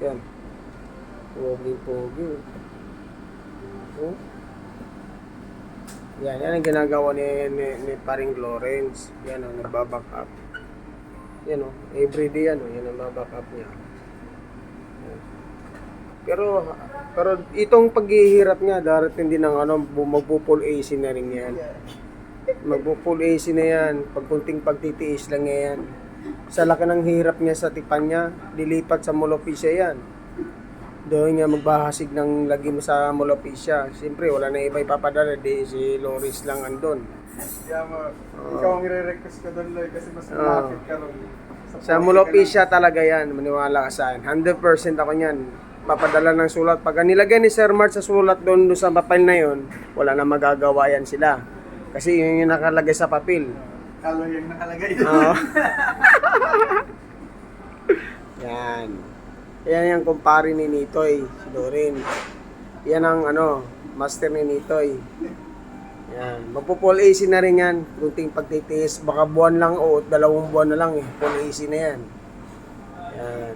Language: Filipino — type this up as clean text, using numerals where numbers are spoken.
Yan. Pogi. Oh. Yan ang ginagawa ni paring Lawrence. Yan ang nagbaback up. Yan o, everyday yan o, yan ang baback up niya. Yan. Pero itong paghihirap niya, darating din ng ano, magpo-full AC na rin yan. Magpo-full AC na yan, pag kunting pagtitiis lang yan. Sa laki ng hirap niya sa tipan niya, dilipat sa Molofisya yan. Doon niya magbahasig ng lagi mo sa Molofisya. Siyempre, wala na iba ipapadala, di si Loris lang andon. Ikaw ang i-request ko doon, Loy, kasi mas malapit ka ron. Sa Molofisya talaga yan, maniwala ka sa akin. 100% ako niyan. Papadala ng sulat. Pag nilagay ni Sir Mart sa sulat doon sa papel na yon, wala na magagawa yan sila. Kasi yun yung nakalagay sa papel. Kaloy yung nakalagay. Oo. Yan. Yan yung kumpare ni Nitoy, si Lorin. Yan ang master ni Nitoy. Yan. Magpo-full AC na rin yan. Kunting pagtitiis. Baka buwan lang o 2 buwan na lang eh. Full AC na yan. Yan.